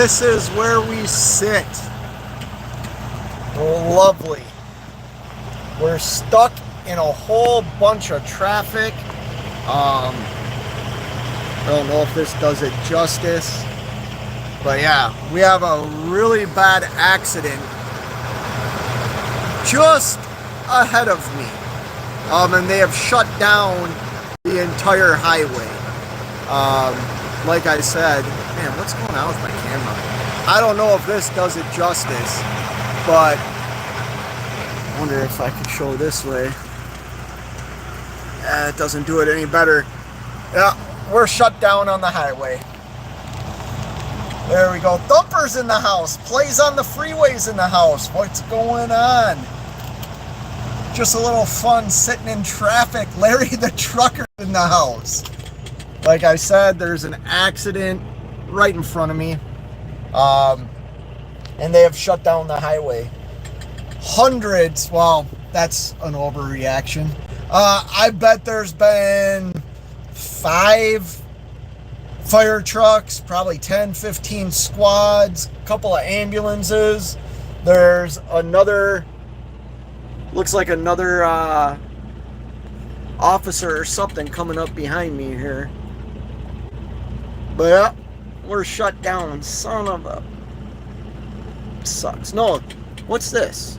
this is where we sit. Lovely. We're stuck in a whole bunch of traffic. I don't know if this does it justice, but yeah, we have a really bad accident just ahead of me. And they have shut down the entire highway. Like I said, man, what's going on with my camera? I don't know if this does it justice, but I wonder if I can show this way. It doesn't do it any better. Yeah, we're shut down on the highway. There we go. Thumper's in the house. Plays on the freeways in the house. What's going on? Just a little fun sitting in traffic. Larry the trucker in the house. Like I said, there's an accident right in front of me. And they have shut down the highway. Hundreds, well, that's an overreaction. I bet there's been 5 fire trucks, probably 10, 15 squads, a couple of ambulances. There's another, looks like another officer or something coming up behind me here. But yeah, we're shut down. Son of a... Sucks. No, what's this?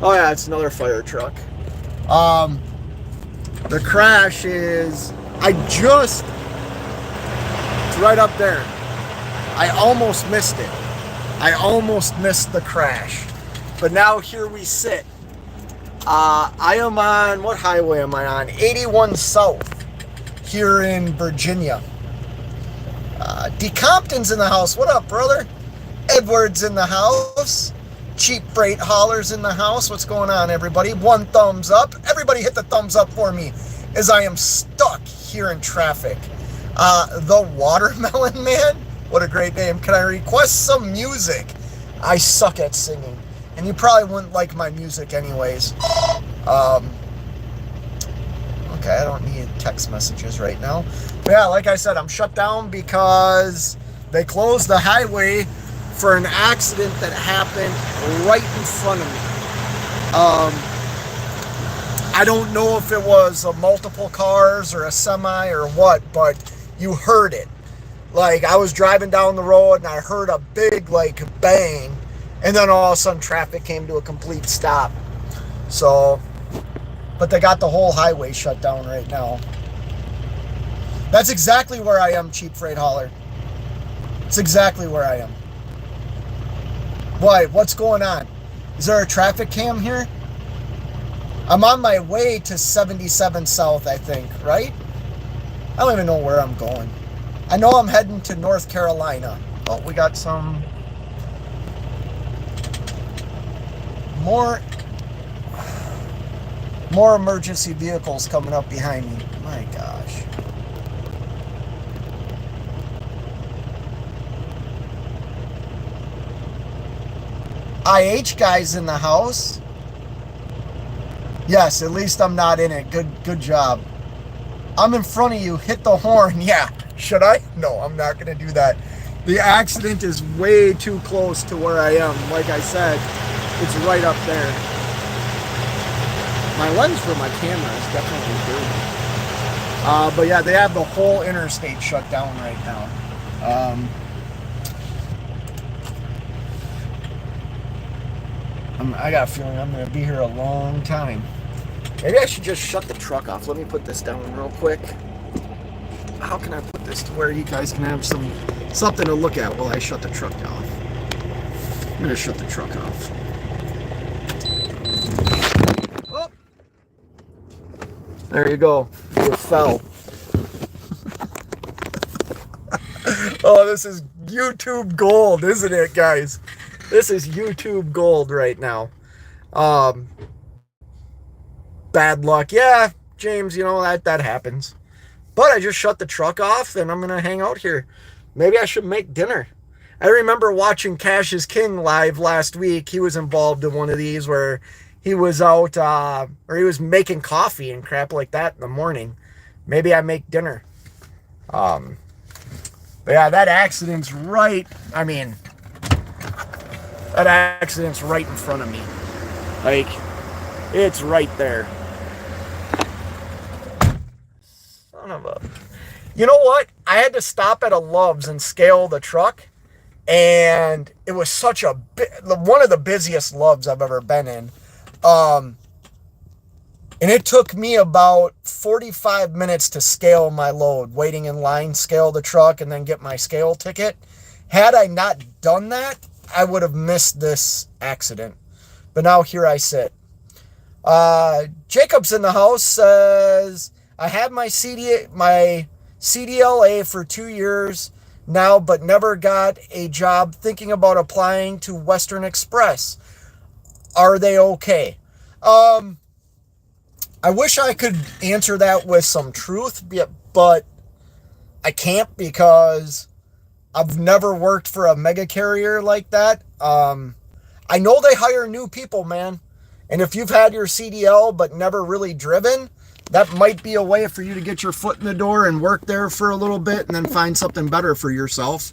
Oh yeah, it's another fire truck. The crash is... it's right up there. I almost missed it. I almost missed the crash. But now here we sit. I am on, what highway am I on? 81 South here in Virginia. D. Compton's in the house. What up, brother? Edward's in the house. Cheap Freight Hauler's in the house. What's going on, everybody? 1 thumbs up. Everybody hit the thumbs up for me as I am stuck here in traffic. The Watermelon Man? What a great name. Can I request some music? I suck at singing. And you probably wouldn't like my music anyways. Okay, I don't need text messages right now. But yeah, like I said, I'm shut down because they closed the highway for an accident that happened right in front of me. I don't know if it was a multiple cars or a semi or what, but you heard it. Like, I was driving down the road and I heard a big, like, bang. And then all of a sudden traffic came to a complete stop. So, but they got the whole highway shut down right now. That's exactly where I am, Cheap Freight Hauler. It's exactly where I am. Why? What's going on? Is there a traffic cam here? I'm on my way to 77 South, I think, right? I don't even know where I'm going. I know I'm heading to North Carolina. Oh, we got some more emergency vehicles coming up behind me. My gosh. IH guys in the house. Yes, at least I'm not in it. Good job. I'm in front of you. Hit the horn. Yeah. Should I? No, I'm not going to do that. The accident is way too close to where I am. Like I said, it's right up there. My lens for my camera is definitely dirty. But yeah, they have the whole interstate shut down right now. I got a feeling I'm going to be here a long time. Maybe I should just shut the truck off. Let me put this down real quick. How can I put this to where you guys can have something to look at while I shut the truck off? I'm going to shut the truck off. Oh! There you go. You fell. Oh, this is YouTube gold, isn't it, guys? This is YouTube gold right now. Bad luck. Yeah, James, you know, that happens. But I just shut the truck off and I'm going to hang out here. Maybe I should make dinner. I remember watching Cash is King live last week. He was involved in one of these where he was out, or he was making coffee and crap like that in the morning. Maybe I make dinner. But But yeah, that accident's right. I mean, that accident's right in front of me. Like, it's right there. Son of a... You know what? I had to stop at a Love's and scale the truck. And it was such a... one of the busiest Love's I've ever been in. And it took me about 45 minutes to scale my load, waiting in line, scale the truck, and then get my scale ticket. Had I not done that, I would have missed this accident. But now here I sit. Jacob's in the house, says, I had my CDLA for 2 years now, but never got a job, thinking about applying to Western Express. Are they okay? I wish I could answer that with some truth, but I can't because I've never worked for a mega carrier like that. I know they hire new people, man. And if you've had your CDL but never really driven, that might be a way for you to get your foot in the door and work there for a little bit and then find something better for yourself.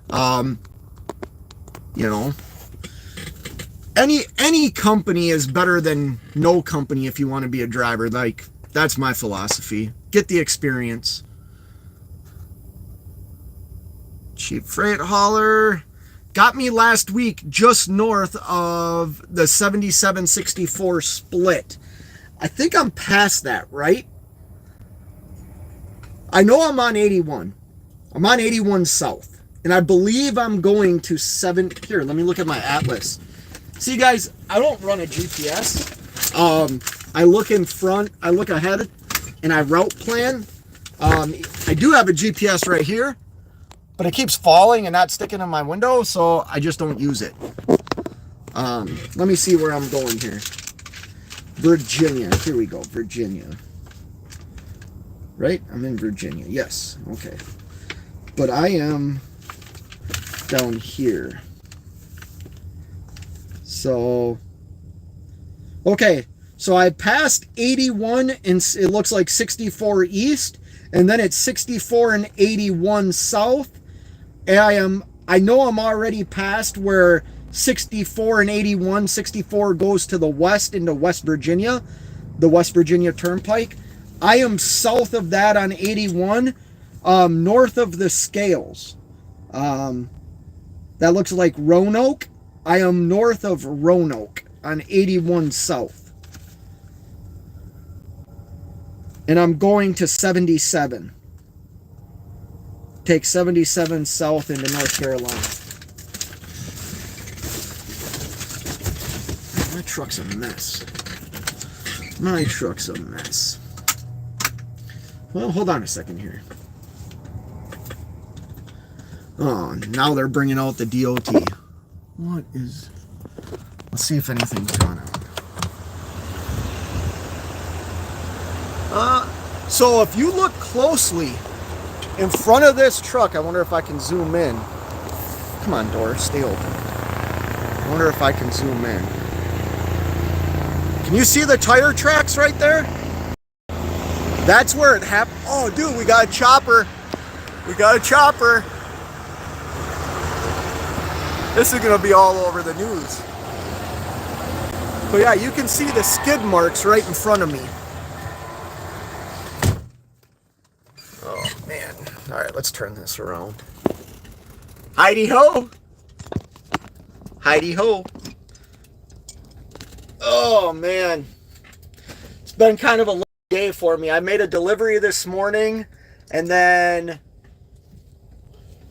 You know, any company is better than no company if you want to be a driver. Like, that's my philosophy. Get the experience. Cheap freight hauler. Got me last week just north of the 7764 split. I think I'm past that, right? I know I'm on 81. I'm on 81 south. And I believe I'm going to 7... Here, let me look at my atlas. See, guys, I don't run a GPS. I look in front, I look ahead, and I route plan. I do have a GPS right here, but it keeps falling and not sticking in my window, so I just don't use it. Let me see where I'm going here. Virginia. Here we go. Virginia. Right? I'm in Virginia. Yes. Okay. But I am down here. So, okay. So I passed 81 and it looks like 64 east. And then it's 64 and 81 south. And I know I'm already past where 64 and 81, 64 goes to the west into West Virginia, the West Virginia Turnpike. I am south of that on 81, north of the scales. That looks like Roanoke. I am north of Roanoke on 81 south. And I'm going to 77. Take 77 south into North Carolina. My truck's a mess. My truck's a mess. Well, hold on a second here. Oh, now they're bringing out the DOT. What is... Let's see if anything's gone out. So if you look closely in front of this truck, I wonder if I can zoom in. Come on, door, stay open. I wonder if I can zoom in. Can you see the tire tracks right there? That's where it happened. Oh, dude, we got a chopper. We got a chopper. This is going to be all over the news. But yeah, you can see the skid marks right in front of me. Oh, man. All right, let's turn this around. Heidi-ho. Heidi-ho. Oh, man. It's been kind of a long day for me. I made a delivery this morning and then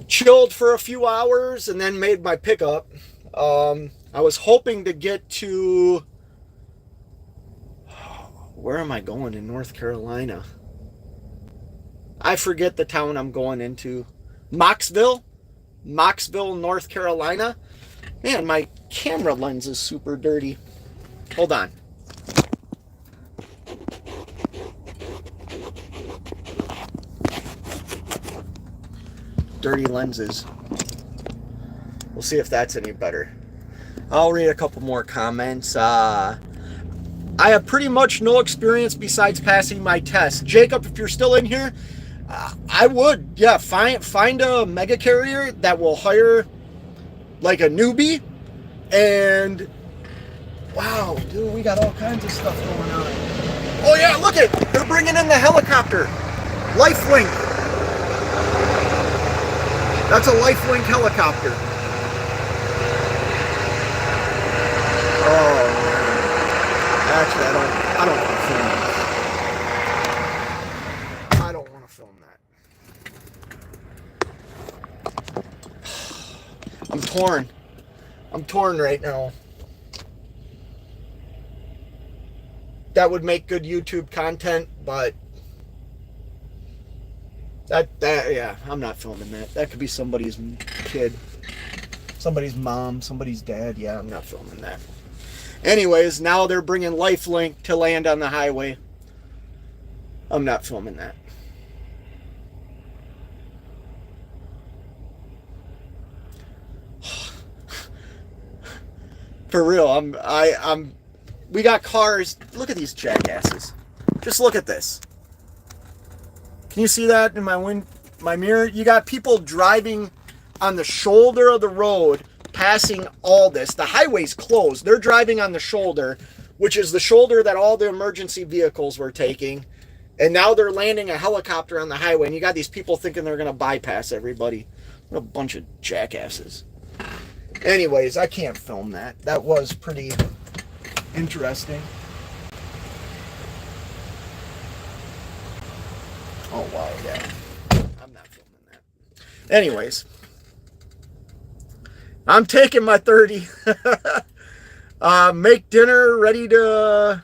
chilled for a few hours and then made my pickup. I was hoping to get to... Where am I going in North Carolina? I forget the town I'm going into. Mocksville, North Carolina. Man, my camera lens is super dirty. Hold on. Dirty lenses. We'll see if that's any better. I'll read a couple more comments. I have pretty much no experience besides passing my test. Jacob, if you're still in here, I would, yeah, find a mega carrier that will hire like a newbie, and wow, dude, we got all kinds of stuff going on. Oh yeah, look it, they're bringing in the helicopter, Lifelink. That's a Lifelink helicopter. Oh man, actually, I don't want to film this. I don't want to film that. I'm torn. I'm torn right now. That would make good YouTube content, but that yeah, I'm not filming that. That could be somebody's kid, somebody's mom, somebody's dad. Yeah, I'm not filming that. Anyways, now they're bringing Lifelink to land on the highway. I'm not filming that. For real, I'm we got cars. Look at these jackasses. Just look at this. Can you see that in my mirror? You got people driving on the shoulder of the road, passing all this. The highway's closed. They're driving on the shoulder, which is the shoulder that all the emergency vehicles were taking. And now they're landing a helicopter on the highway, and you got these people thinking they're going to bypass everybody. What a bunch of jackasses. Anyways, I can't film that. That was pretty interesting. Oh, wow, yeah. I'm not filming that. Anyways, I'm taking my 30. Make dinner, ready to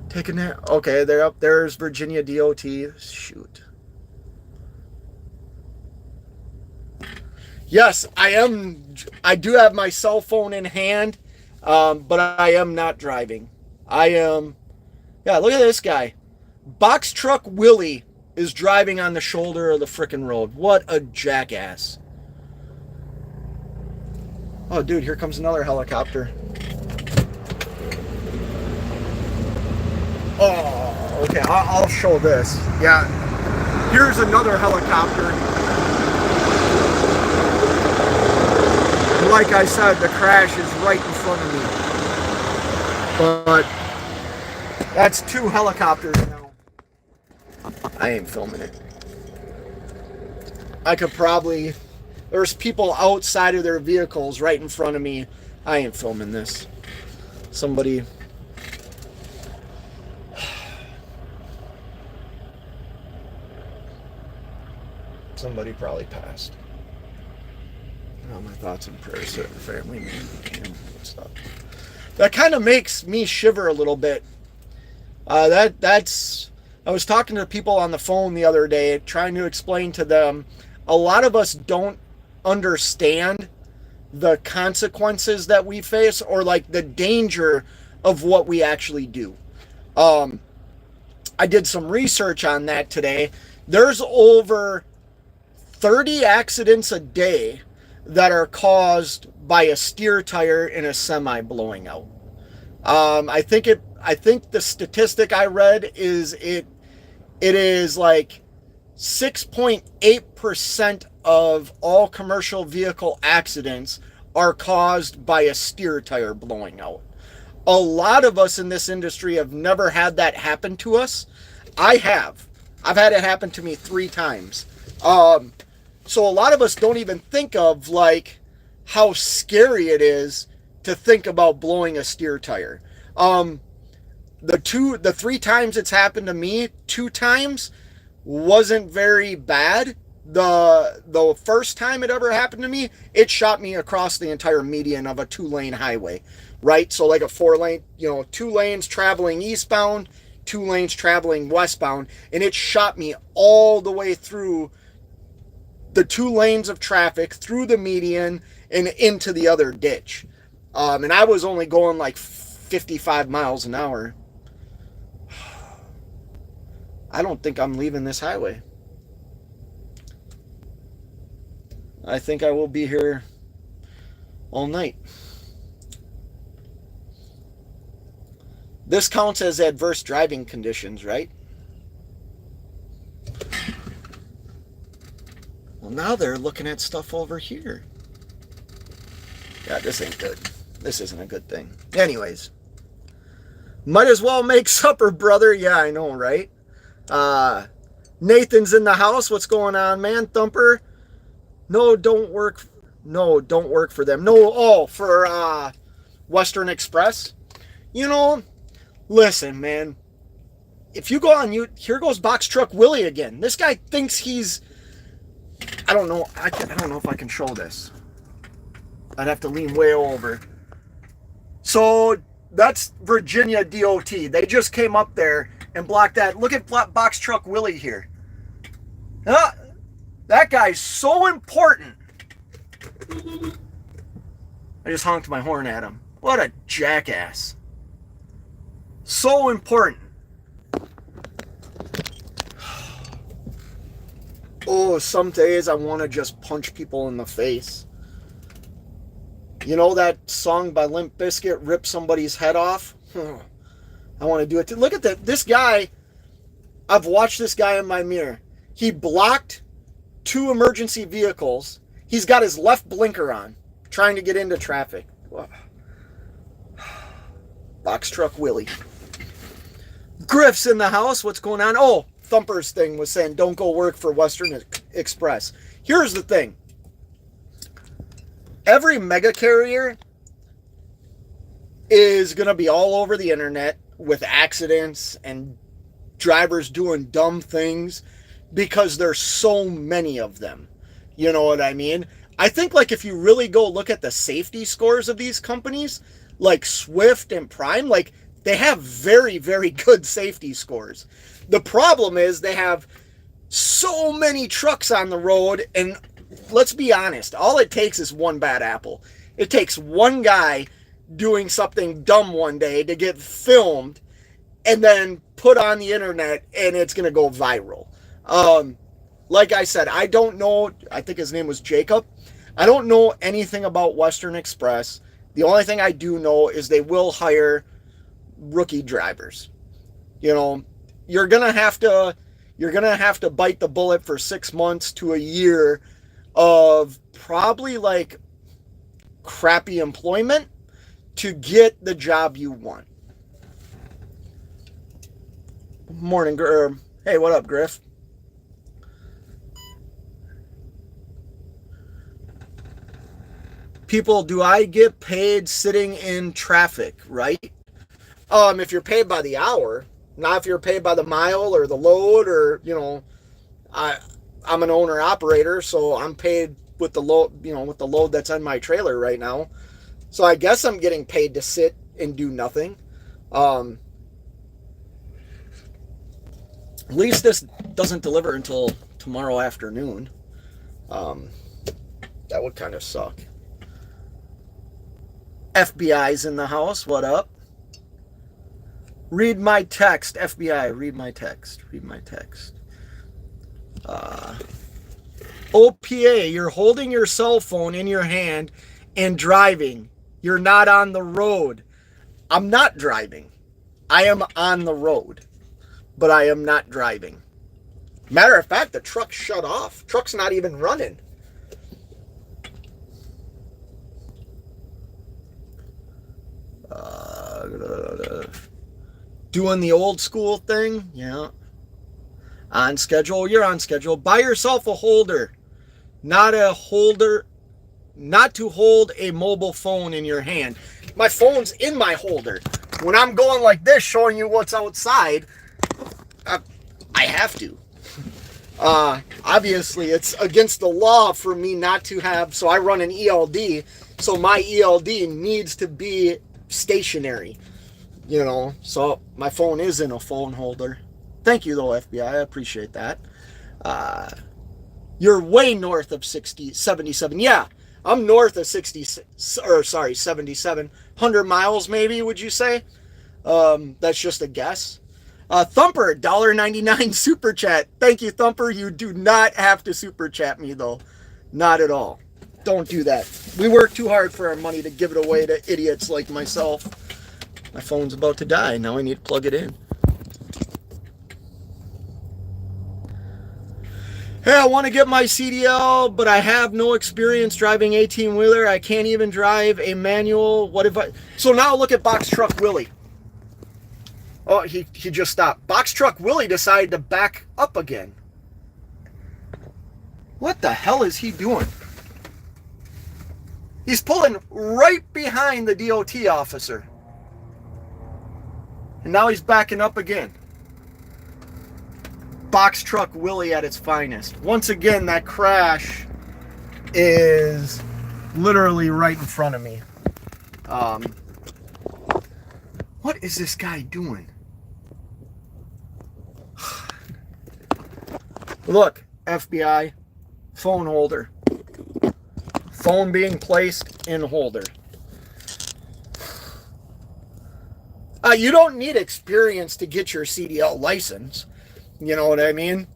take a nap. Okay, they're up. There's Virginia DOT. Shoot. Yes, I do have my cell phone in hand, but I am not driving. Yeah, look at this guy. Box Truck Willie is driving on the shoulder of the frickin' road. What a jackass. Oh, dude, here comes another helicopter. Oh, okay, I'll show this. Yeah, here's another helicopter. Like I said, the crash is right in front of me. But that's two helicopters now. I ain't filming it. I could probably... There's people outside of their vehicles right in front of me. I ain't filming this. Somebody probably passed. Oh, my thoughts and prayers to the family and stuff. That kind of makes me shiver a little bit. That's... I was talking to people on the phone the other day, trying to explain to them, a lot of us don't understand the consequences that we face, or like the danger of what we actually do. I did some research on that today. There's over 30 accidents a day that are caused by a steer tire in a semi blowing out. I think the statistic I read is it is like 6.8% of all commercial vehicle accidents are caused by a steer tire blowing out. A lot of us in this industry have never had that happen to us. I have. I've had it happen to me 3 times. So a lot of us don't even think of like how scary it is to think about blowing a steer tire. The 3 times it's happened to me, 2 times wasn't very bad. The first time it ever happened to me, it shot me across the entire median of a 2-lane highway, right? So like a 4-lane, 2 lanes traveling eastbound, 2 lanes traveling westbound, and it shot me all the way through the 2 lanes of traffic, through the median, and into the other ditch. And I was only going like 55 miles an hour. I don't think I'm leaving this highway. I think I will be here all night. This counts as adverse driving conditions, right? Well, now they're looking at stuff over here. Yeah, this ain't good. This isn't a good thing. Anyways. Might as well make supper, brother. Yeah, I know, right? Nathan's in the house. What's going on, man? Thumper. No, don't work. No, don't work for them. No, oh, for Western Express. You know, listen, man. If you go on you, here goes Box Truck Willie again. This guy thinks he's. I don't know. I don't know if I can show this. I'd have to lean way over. So that's Virginia DOT. They just came up there and blocked that. Look at Box Truck Willie here. That guy's so important. I just honked my horn at him. What a jackass. So important. Oh, some days I want to just punch people in the face. You know that song by Limp Bizkit, Rip Somebody's Head Off? I want to do it. Look at that. This guy, I've watched this guy in my mirror. He blocked 2 emergency vehicles. He's got his left blinker on, trying to get into traffic. Box Truck Willie. Griff's in the house. What's going on? Oh, Thumper's thing was saying don't go work for Western Express. Here's the thing. Every mega carrier is going to be all over the internet with accidents and drivers doing dumb things because there's so many of them. You know what I mean? I think like if you really go look at the safety scores of these companies, like Swift and Prime, like they have very, very good safety scores. The problem is they have so many trucks on the road, and let's be honest, all it takes is one bad apple. It takes one guy doing something dumb one day to get filmed and then put on the internet, and it's going to go viral. Like I said, I don't know. I think his name was Jacob. I don't know anything about Western Express. The only thing I do know is they will hire rookie drivers. You know, you're going to have to bite the bullet for 6 months to a year of probably like crappy employment to get the job you want. Morning, hey, what up, Griff? People, do I get paid sitting in traffic, right? If you're paid by the hour, not if you're paid by the mile or the load, or, you know, I'm an owner operator, so I'm paid with the load, you know, with the load that's on my trailer right now. So I guess I'm getting paid to sit and do nothing. At least this doesn't deliver until tomorrow afternoon. That would kind of suck. FBI's in the house. What up? Read my text. FBI, read my text. Read my text. OPA, you're holding your cell phone in your hand and driving. You're not on the road. I'm not driving. I am on the road, but I am not driving. Matter of fact, the truck shut off. Truck's not even running. Doing the old school thing, yeah. On schedule, you're on schedule. Buy yourself a holder, not to hold a mobile phone in your hand. My phone's in my holder. When I'm going like this, showing you what's outside, I have to. Obviously, it's against the law for me not to have, so I run an ELD, so my ELD needs to be stationary, you know, so my phone is in a phone holder. Thank you, though, FBI. I appreciate that. You're way north of 77. Yeah, I'm north of 77. 100 miles, maybe, would you say? That's just a guess. Thumper, $1.99 super chat. Thank you, Thumper. You do not have to super chat me, though. Not at all. Don't do that. We work too hard for our money to give it away to idiots like myself. My phone's about to die. Now I need to plug it in. Hey, I want to get my CDL, but I have no experience driving 18-wheeler. I can't even drive a manual. What if I... So now look at Box Truck Willie. Oh, he just stopped. Box Truck Willie decided to back up again. What the hell is he doing? He's pulling right behind the DOT officer. And now he's backing up again. Box Truck Willie at its finest. Once again, that crash is literally right in front of me. What is this guy doing? Look, FBI, phone holder. Phone being placed in holder. You don't need experience to get your CDL license. You know what I mean?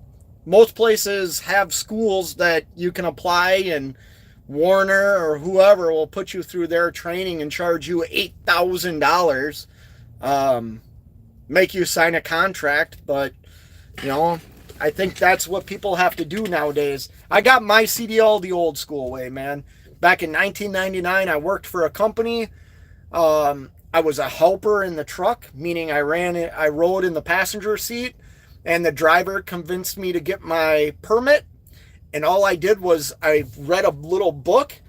Most places have schools that you can apply, and Warner or whoever will put you through their training and charge you $8,000. Make you sign a contract, but, you know, I think that's what people have to do nowadays. I got my CDL the old school way, man. Back in 1999, I worked for a company. I was a helper in the truck, meaning I rode in the passenger seat, and the driver convinced me to get my permit. And all I did was I read a little book,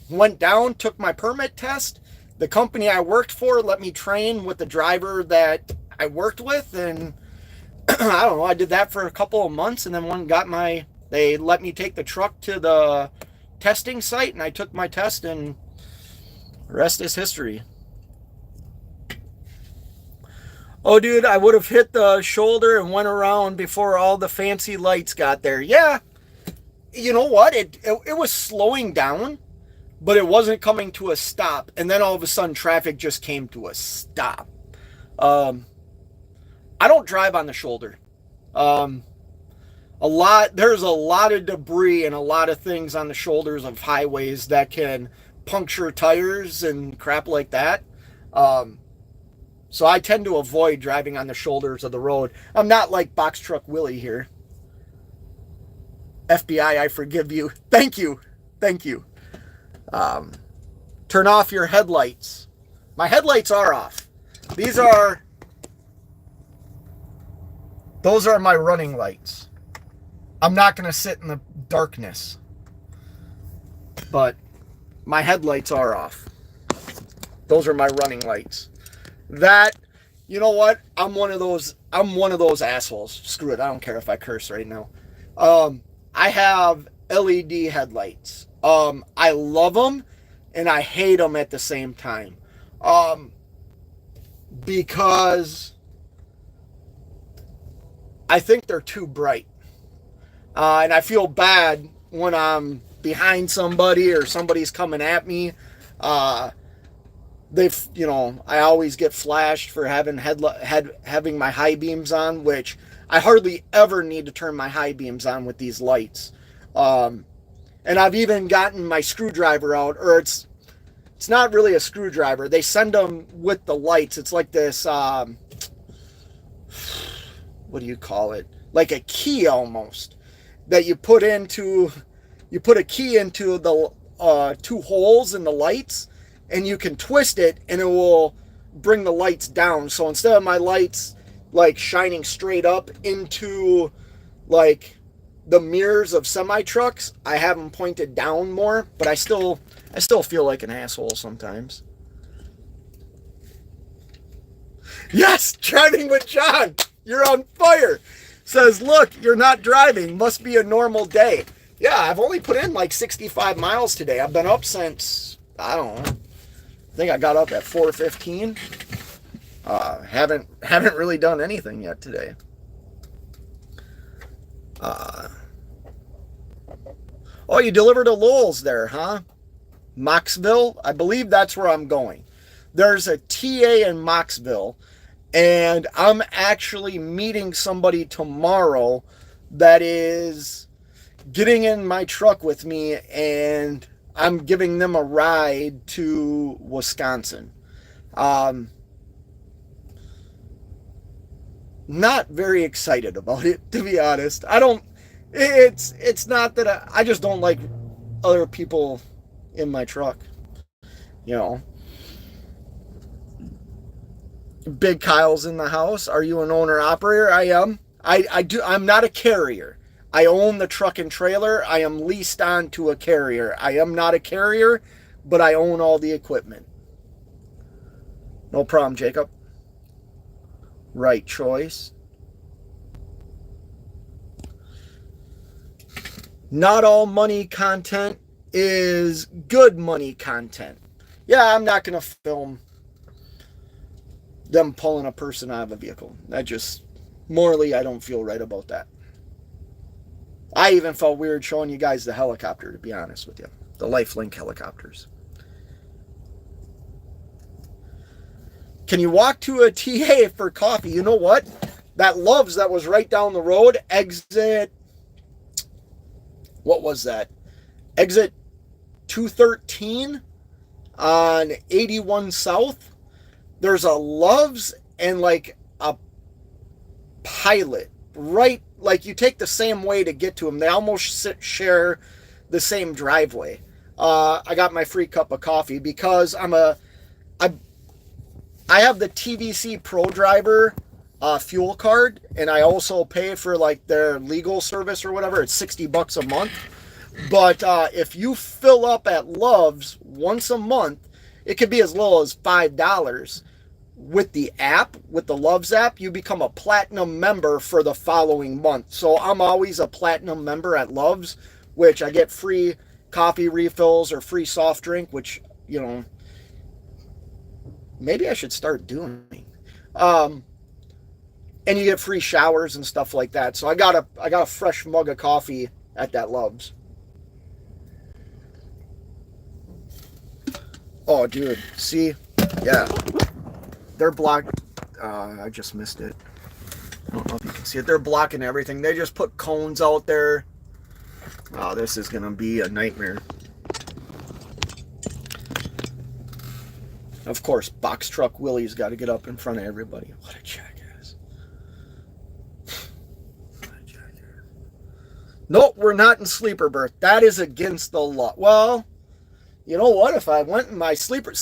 went down, took my permit test. The company I worked for let me train with the driver that I worked with, and I don't know, I did that for a couple of months, and then they let me take the truck to the testing site, and I took my test, and the rest is history. Oh, dude, I would have hit the shoulder and went around before all the fancy lights got there. Yeah, you know what? It was slowing down, but it wasn't coming to a stop. And then all of a sudden, traffic just came to a stop. I don't drive on the shoulder. There's a lot of debris and a lot of things on the shoulders of highways that can puncture tires and crap like that. So I tend to avoid driving on the shoulders of the road. I'm not like Box Truck Willie here. FBI, I forgive you. Thank you. Thank you. Turn off your headlights. My headlights are off. Those are my running lights. I'm not going to sit in the darkness. But my headlights are off. Those are my running lights. That, you know what? I'm one of those assholes. Screw it. I don't care if I curse right now. I have LED headlights. I love them and I hate them at the same time. Because I think they're too bright. And I feel bad when I'm behind somebody or somebody's coming at me. I always get flashed for having my high beams on, which I hardly ever need to turn my high beams on with these lights. And I've even gotten my screwdriver out, or it's not really a screwdriver. They send them with the lights. It's like this, what do you call it? Like a key almost, that you put a key into the two holes in the lights, and you can twist it and it will bring the lights down. So instead of my lights like shining straight up into like the mirrors of semi trucks, I have them pointed down more, but I still feel like an asshole sometimes. Yes, driving with John. You're on fire. Says, look, you're not driving. Must be a normal day. Yeah, I've only put in like 65 miles today. I've been up since, I don't know, I think I got up at 4:15. Haven't really done anything yet today. Oh, you delivered to Lowell's there, huh? Moxville? I believe that's where I'm going. There's a TA in Moxville, and I'm actually meeting somebody tomorrow that is getting in my truck with me, and I'm giving them a ride to Wisconsin. Not very excited about it, to be honest. It's not that I just don't like other people in my truck. You know, Big Kyle's in the house. Are you an owner operator? I am. I do. I'm not a carrier. I own the truck and trailer. I am leased on to a carrier. I am not a carrier, but I own all the equipment. No problem, Jacob. Right choice. Not all money content is good money content. Yeah, I'm not going to film them pulling a person out of a vehicle. That just, morally, I don't feel right about that. I even felt weird showing you guys the helicopter, to be honest with you. The Lifelink helicopters. Can you walk to a TA for coffee? You know what? That Love's that was right down the road, exit, what was that? Exit 213 on 81 South. There's a Love's and like a Pilot, right? Like you take the same way to get to them. They almost share the same driveway. I got my free cup of coffee because I have the TVC Pro Driver fuel card, and I also pay for like their legal service or whatever. It's $60 a month. But if you fill up at Love's once a month, it could be as little as $5. With the app, with the Love's app, you become a platinum member for the following month. So I'm always a platinum member at Love's, which I get free coffee refills or free soft drink, which, you know, maybe I should start doing. And you get free showers and stuff like that. So I got a fresh mug of coffee at that Love's. Oh, dude, see? Yeah. They're blocked. I just missed it. I don't know if you can see it. They're blocking everything. They just put cones out there. Oh, this is going to be a nightmare. Of course, Box Truck Willie's got to get up in front of everybody. What a jackass. What a jackass. Nope, we're not in sleeper berth. That is against the law. Well, you know what? If I went in my sleeper...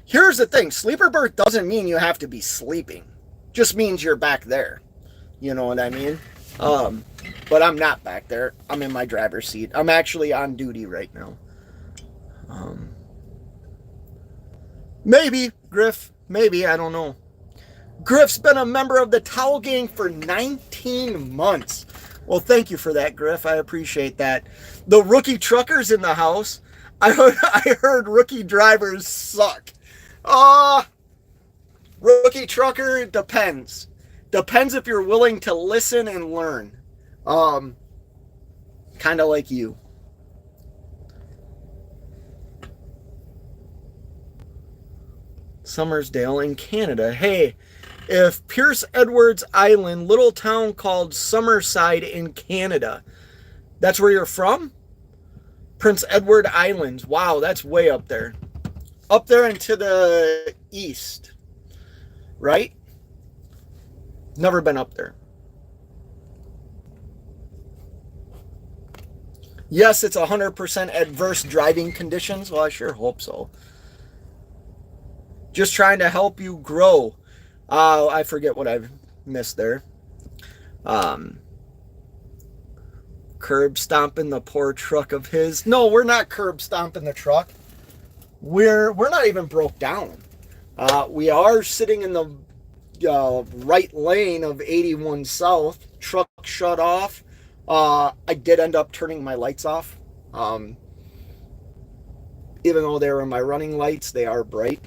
Here's the thing. Sleeper berth doesn't mean you have to be sleeping. Just means you're back there. You know what I mean? But I'm not back there. I'm in my driver's seat. I'm actually on duty right now. Maybe, Griff. Maybe. I don't know. Griff's been a member of the Towel Gang for 19 months. Well, thank you for that, Griff. I appreciate that. The rookie truckers in the house. I heard rookie drivers suck. Rookie trucker, depends. Depends if you're willing to listen and learn. Kind of like you. Summersdale in Canada. Hey, if Pierce Edwards Island, little town called Summerside in Canada, that's where you're from? Prince Edward Islands. Wow, that's way up there. Up there and to the east, right? Never been up there. Yes, it's 100% adverse driving conditions. Well, I sure hope so. Just trying to help you grow. I forget what I've missed there. Curb stomping the poor truck of his. No, we're not curb stomping the truck. We're not even broke down. We are sitting in the right lane of 81 South. Truck shut off. I did end up turning my lights off. Even though they were my running lights, they are bright.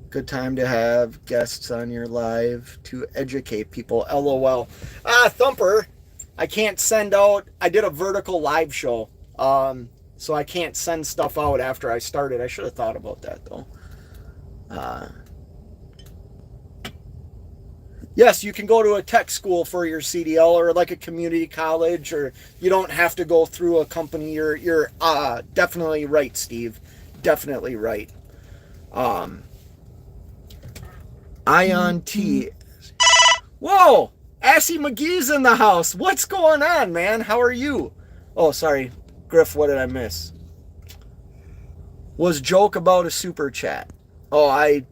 Good time to have guests on your live to educate people. LOL. Thumper, I can't send out. I did a vertical live show. So I can't send stuff out after I started. I should have thought about that, though. Yes, you can go to a tech school for your CDL or like a community college, or you don't have to go through a company. You're definitely right, Steve. Definitely right. Ion T. Whoa! Assy McGee's in the house. What's going on, man? How are you? Oh, sorry. Griff, what did I miss? Was joke about a super chat. Oh, I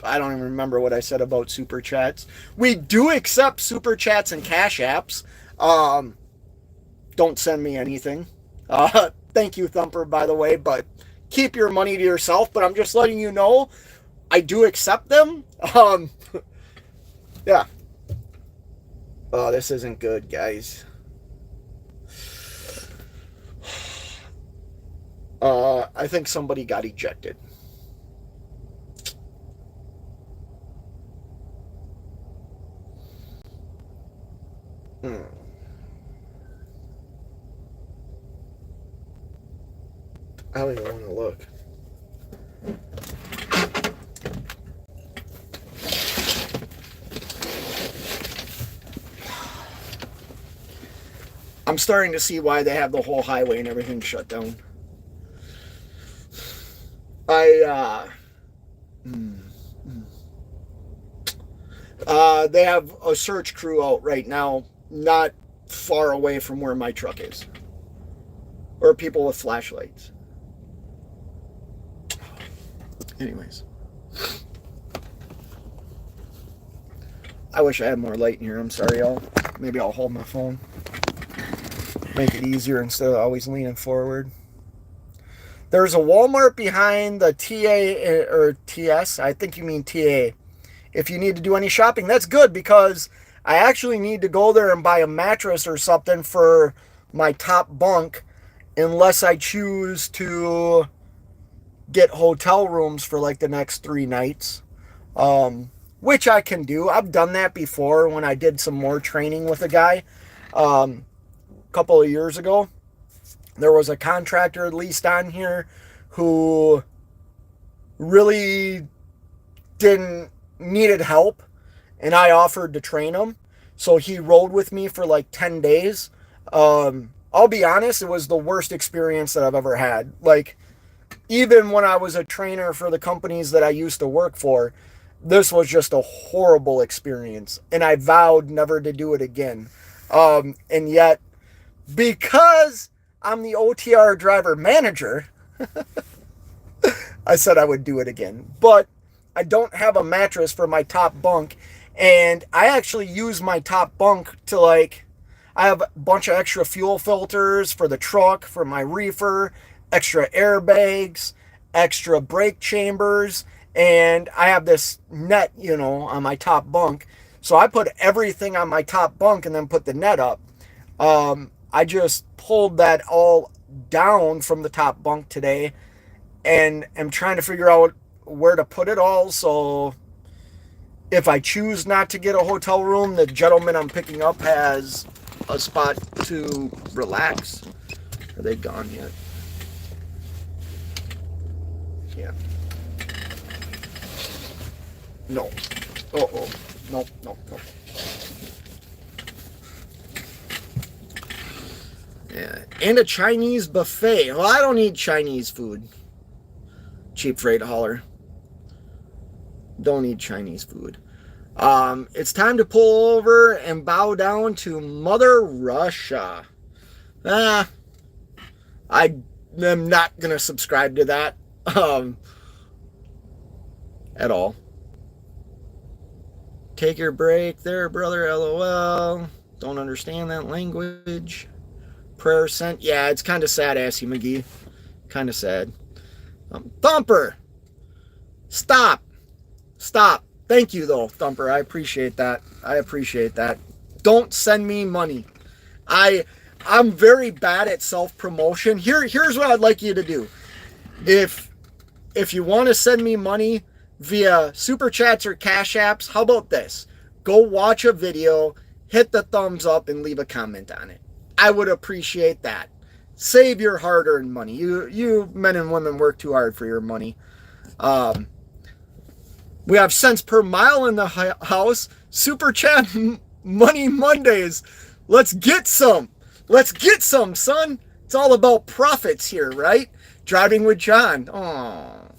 don't even remember what I said about super chats. We do accept super chats and cash apps. Don't send me anything. Thank you, Thumper, by the way, but keep your money to yourself. But I'm just letting you know I do accept them. Yeah. Oh, this isn't good, guys. I think somebody got ejected. I don't even want to look. I'm starting to see why they have the whole highway and everything shut down. They have a search crew out right now, not far away from where my truck is. Or people with flashlights. Anyways. I wish I had more light in here. I'm sorry, y'all. Maybe I'll hold my phone. Make it easier instead of always leaning forward. There's a Walmart behind the TA or TS. I think you mean TA. If you need to do any shopping, that's good because I actually need to go there and buy a mattress or something for my top bunk unless I choose to get hotel rooms for like the next 3 nights, which I can do. I've done that before when I did some more training with a guy a couple of years ago. There was a contractor at least on here who really needed help, and I offered to train him. So he rode with me for like 10 days. I'll be honest, it was the worst experience that I've ever had. Like, even when I was a trainer for the companies that I used to work for, this was just a horrible experience. And I vowed never to do it again. And yet, because I'm the OTR driver manager, I said I would do it again. But I don't have a mattress for my top bunk. And I actually use my top bunk to I have a bunch of extra fuel filters for the truck, for my reefer, extra airbags, extra brake chambers, and I have this net, on my top bunk. So I put everything on my top bunk and then put the net up. I just pulled that all down from the top bunk today and am trying to figure out where to put it all. So if I choose not to get a hotel room, the gentleman I'm picking up has a spot to relax. Are they gone yet? Yeah. No. Uh-oh. Nope. Yeah. And a Chinese buffet. Well, I don't need Chinese food. Cheap freight hauler. Don't need Chinese food. It's time to pull over and bow down to Mother Russia. I am not going to subscribe to that at all. Take your break there, brother, LOL. Don't understand that language. Prayer sent. Yeah, it's kind of sad, Assy McGee. Kind of sad. Thumper! Stop! Thank you, though, Thumper. I appreciate that. Don't send me money. I'm very bad at self-promotion. Here's what I'd like you to do. If you want to send me money via Super Chats or Cash Apps, how about this? Go watch a video, hit the thumbs up, and leave a comment on it. I would appreciate that. Save your hard-earned money. You men and women work too hard for your money. We have cents per mile in the house. Super Chat Money Mondays. Let's get some, son. It's all about profits here, right? Driving with John. Aww.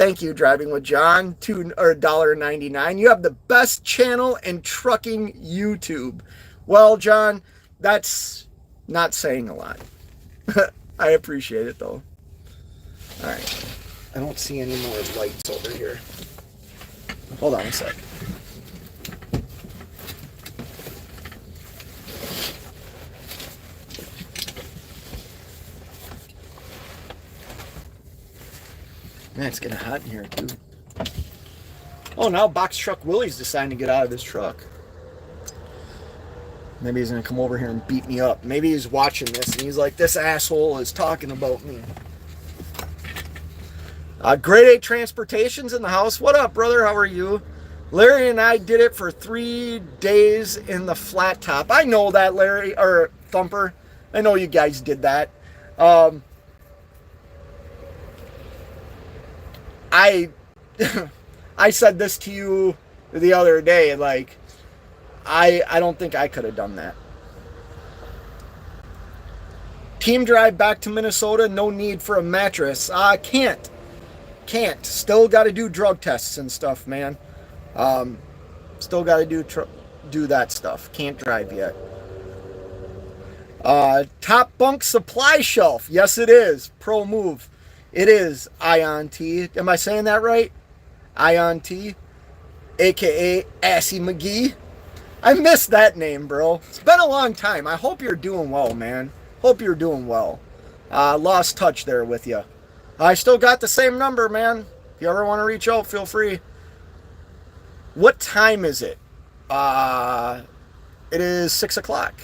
Thank you, Driving with John, $1.99. You have the best channel in trucking YouTube. Well, John, that's not saying a lot. I appreciate it, though. All right. I don't see any more lights over here. Hold on a sec. Man, it's getting hot in here, too. Oh, now Box Truck Willie's deciding to get out of his truck. Maybe he's going to come over here and beat me up. Maybe he's watching this and he's like, this asshole is talking about me. Grade 8 Transportation's in the house. What up, brother? How are you? Larry and I did it for 3 days in the flat top. I know that, Larry, or Thumper. I know you guys did that. I said this to you the other day, like, I don't think I could have done that. Team drive back to Minnesota, no need for a mattress. Can't. Still got to do drug tests and stuff, man. Still got to do that stuff. Can't drive yet. Top bunk supply shelf. Yes, it is. Pro move. It is Ion T. Am I saying that right? Ion T, aka Assy McGee. I missed that name, bro. It's been a long time. I hope you're doing well, man. Hope you're doing well. Lost touch there with you. I still got the same number, man. If you ever want to reach out, feel free. What time is it? It is 6 o'clock.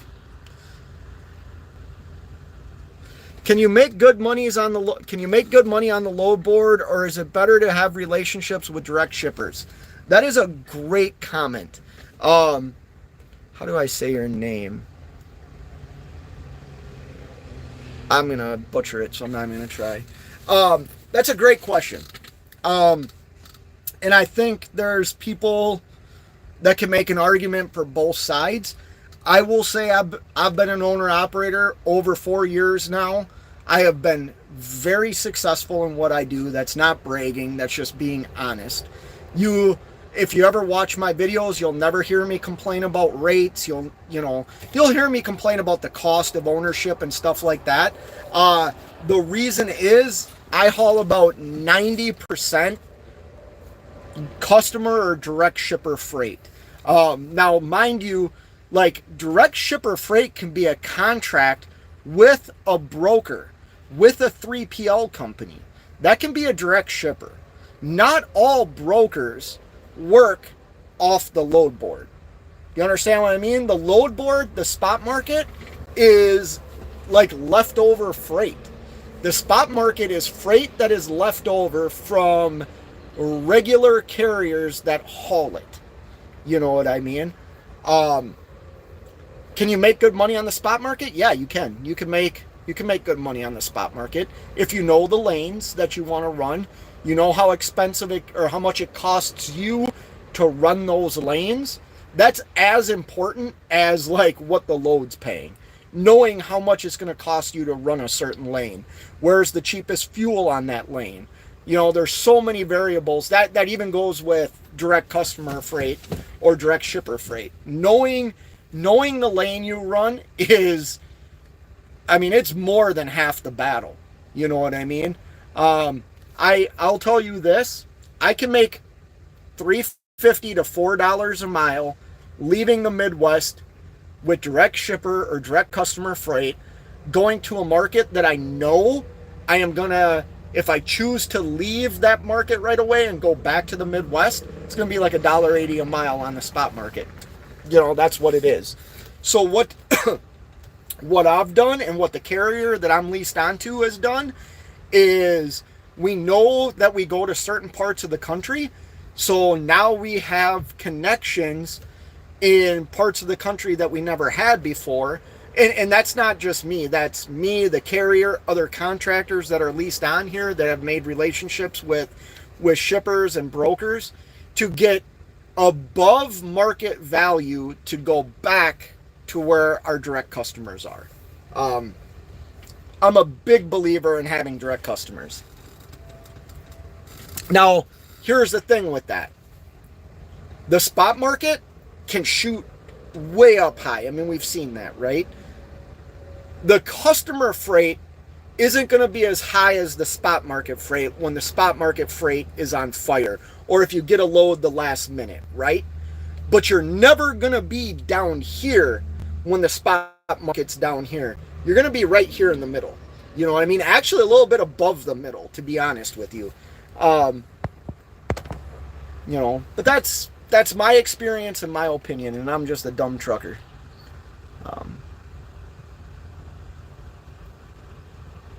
Can you make good money on the load board, or is it better to have relationships with direct shippers? That is a great comment. How do I say your name? I'm gonna butcher it, so I'm not gonna try. That's a great question. And I think there's people that can make an argument for both sides. I will say I've been an owner-operator over 4 years now. I have been very successful in what I do. That's not bragging. That's just being honest. If you ever watch my videos, you'll never hear me complain about rates. You'll hear me complain about the cost of ownership and stuff like that. The reason is I haul about 90% customer or direct shipper freight. Now, mind you, like, direct shipper freight can be a contract with a broker, with a 3PL company. That can be a direct shipper. Not all brokers work off the load board. You understand what I mean? The load board, the spot market, is like leftover freight. The spot market is freight that is left over from regular carriers that haul it. You know what I mean? Can you make good money on the spot market? Yeah, you can. You can make good money on the spot market if you know the lanes that you want to run. You know how expensive it, or how much it costs you to run those lanes. That's as important as like what the load's paying. Knowing how much it's going to cost you to run a certain lane. Where's the cheapest fuel on that lane? You know, there's so many variables. That even goes with direct customer freight or direct shipper freight. Knowing the lane you run is, I mean, it's more than half the battle. You know what I mean? I'll tell you this. I can make $3.50 to $4 a mile leaving the Midwest with direct shipper or direct customer freight, going to a market that I know I am gonna, if I choose to leave that market right away and go back to the Midwest, it's gonna be like $1.80 a mile on the spot market. You know, that's what it is. So what I've done, and what the carrier that I'm leased onto has done, is we know that we go to certain parts of the country. So now we have connections in parts of the country that we never had before. And that's not just me. That's me, the carrier, other contractors that are leased on here that have made relationships with shippers and brokers to get above market value to go back to where our direct customers are. I'm a big believer in having direct customers. Now, here's the thing with that. The spot market can shoot way up high. I mean, we've seen that, right? The customer freight isn't going to be as high as the spot market freight when the spot market freight is on fire, or if you get a load the last minute, right? But you're never going to be down here when the spot market's down here. You're going to be right here in the middle. You know what I mean? Actually, a little bit above the middle, to be honest with you. But that's my experience and my opinion, and I'm just a dumb trucker.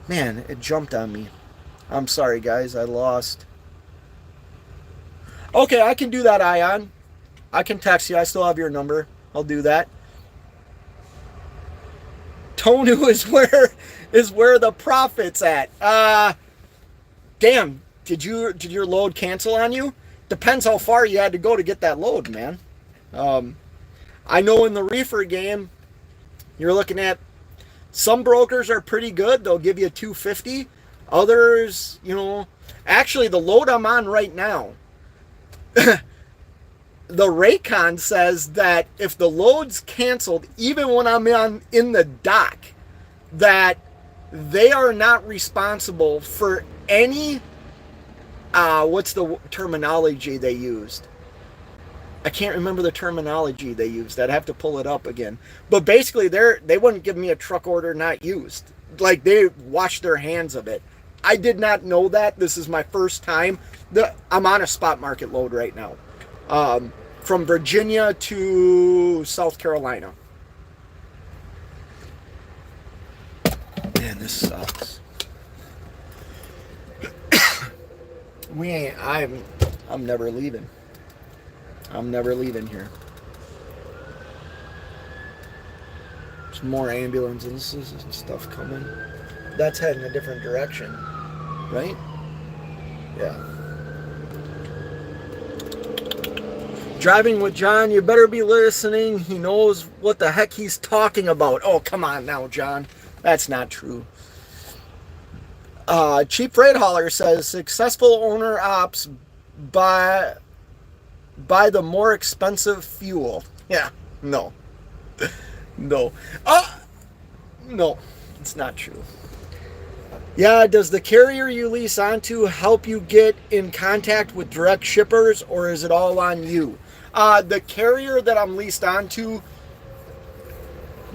Man, it jumped on me. I'm sorry, guys. I lost. Okay, I can do that, Ion. I can text you. I still have your number. I'll do that. Tonu is where the profit's at. Damn. Did your load cancel on you? Depends how far you had to go to get that load, man. I know in the reefer game, you're looking at some brokers are pretty good. They'll give you $250. Others, actually the load I'm on right now, the Raycon says that if the load's canceled, even when I'm in the dock, that they are not responsible for any, what's the terminology they used? I can't remember the terminology they used. I'd have to pull it up again. But basically, they wouldn't give me a truck order not used. Like, they washed their hands of it. I did not know that. This is my first time. I'm on a spot market load right now. From Virginia to South Carolina. Man, this sucks. I'm never leaving. I'm never leaving here. There's more ambulances and stuff coming. That's heading a different direction, right? Yeah. Driving with John, you better be listening. He knows what the heck he's talking about. Oh, come on now, John. That's not true. Cheap Freight Hauler says, successful owner ops buy the more expensive fuel. Yeah, no. No. No, it's not true. Yeah, does the carrier you lease onto help you get in contact with direct shippers, or is it all on you? The carrier that I'm leased onto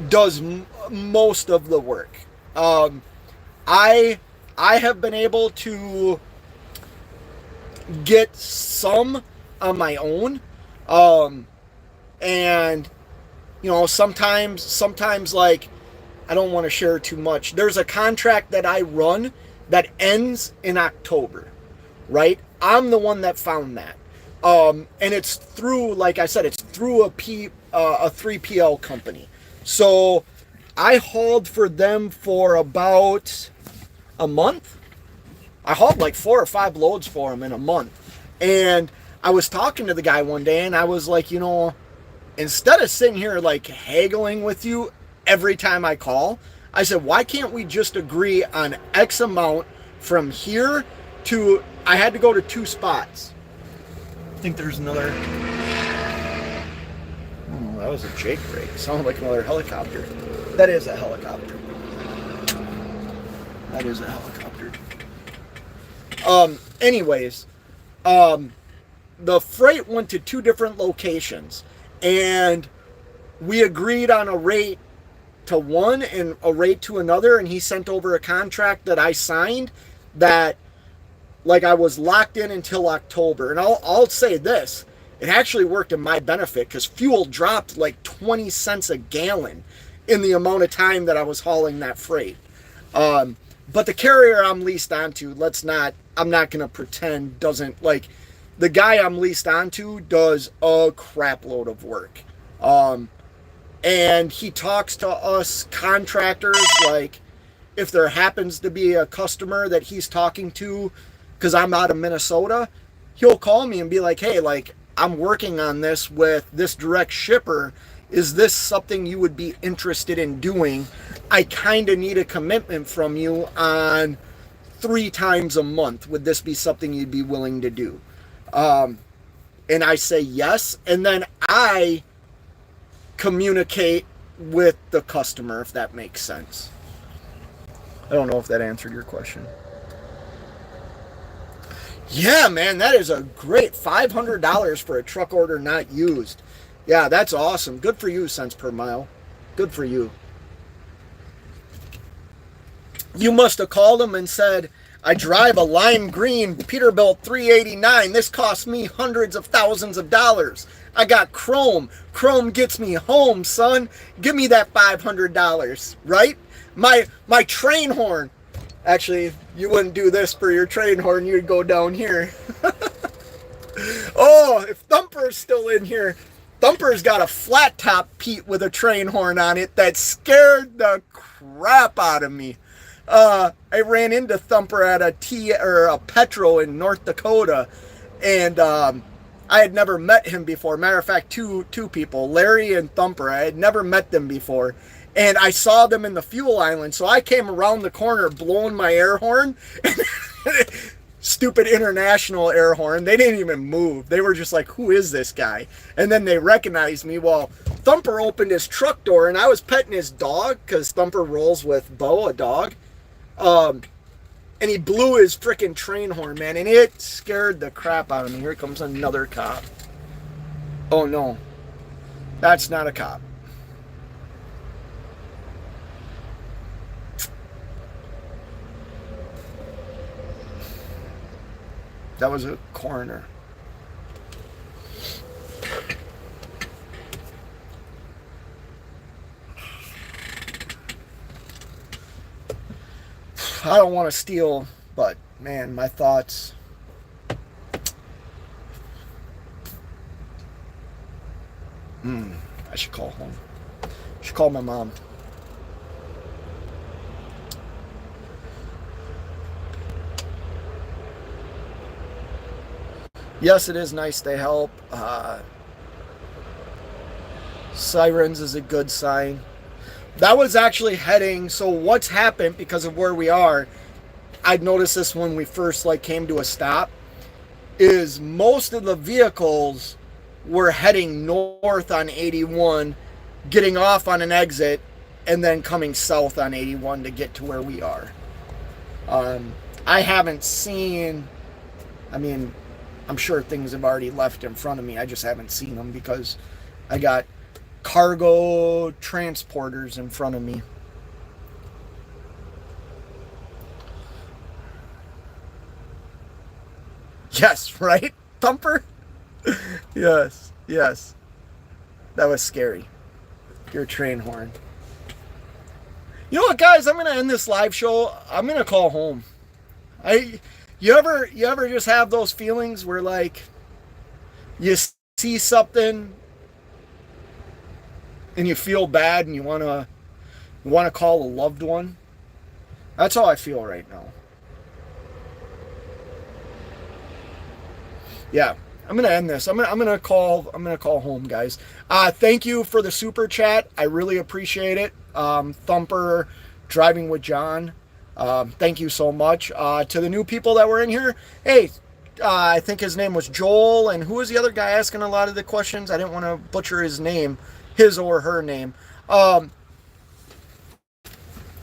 does most of the work. I have been able to get some on my own, and sometimes like, I don't want to share too much. There's a contract that I run that ends in October, right? I'm the one that found that, and it's through, like I said, it's through a 3PL company. So I hauled for them for about a month. I hauled like 4 or 5 loads for them in a month. And I was talking to the guy one day, and I was like, instead of sitting here like haggling with you every time I call, I said, why can't we just agree on X amount from here to, I had to go to 2 spots. I think there's another, that was a Jake break. Sounded like another helicopter. That is a helicopter. That is a helicopter. Anyways, the freight went to 2 different locations, and we agreed on a rate to one and a rate to another, and he sent over a contract that I signed that, like, I was locked in until October. And I'll say this, it actually worked in my benefit because fuel dropped like 20 cents a gallon in the amount of time that I was hauling that freight. But the carrier I'm leased onto, I'm not going to pretend doesn't, like, the guy I'm leased onto does a crap load of work. And he talks to us contractors, like, if there happens to be a customer that he's talking to, because I'm out of Minnesota, he'll call me and be like, hey, like, I'm working on this with this direct shipper. Is this something you would be interested in doing? I kind of need a commitment from you on 3 times a month. Would this be something you'd be willing to do? And I say yes, and then I communicate with the customer, if that makes sense. I don't know if that answered your question. Yeah, man, that is a great $500 for a truck order not used. Yeah, that's awesome. Good for you, cents per mile. Good for you. You must have called them and said, I drive a lime green Peterbilt 389. This costs me hundreds of thousands of dollars. I got chrome. Chrome gets me home, son. Give me that $500, right? My train horn. Actually, you wouldn't do this for your train horn. You'd go down here. Oh, if Thumper's still in here. Thumper's got a flat top Pete with a train horn on it that scared the crap out of me. I ran into Thumper at a Petro in North Dakota, and I had never met him before. Matter of fact, two people, Larry and Thumper. I had never met them before, and I saw them in the fuel island. So I came around the corner blowing my air horn. Stupid international air horn. They didn't even move. They were just like, who is this guy? And then they recognized me. Well, Thumper opened his truck door, and I was petting his dog, because Thumper rolls with Bo, a dog. And he blew his freaking train horn, man, and it scared the crap out of me. Here comes another cop. Oh, no. That's not a cop. That was a coroner. I don't want to steal, but man, my thoughts. I should call home. I should call my mom. Yes, it is nice to help. Sirens is a good sign. That was actually heading, so what's happened because of where we are, I'd noticed this when we first came to a stop, is most of the vehicles were heading north on 81, getting off on an exit, and then coming south on 81 to get to where we are. I haven't seen, I'm sure things have already left in front of me. I just haven't seen them because I got cargo transporters in front of me. Yes, right? Thumper? Yes. That was scary. Your train horn. You know what, guys? I'm going to end this live show. I'm going to call home. You ever just have those feelings where you see something and you feel bad and you want to call a loved one? That's how I feel right now. Yeah, I'm gonna end this. I'm gonna call home, guys. Thank you for the super chat. I really appreciate it. Thumper, Driving with John. Thank you so much. To the new people that were in here, hey, I think his name was Joel, and who was the other guy asking a lot of the questions? I didn't want to butcher his name, his or her name.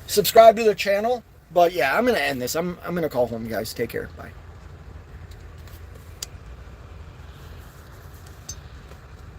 Subscribe to the channel. But yeah, I'm gonna end this. I'm gonna call home, guys. Take care. Bye.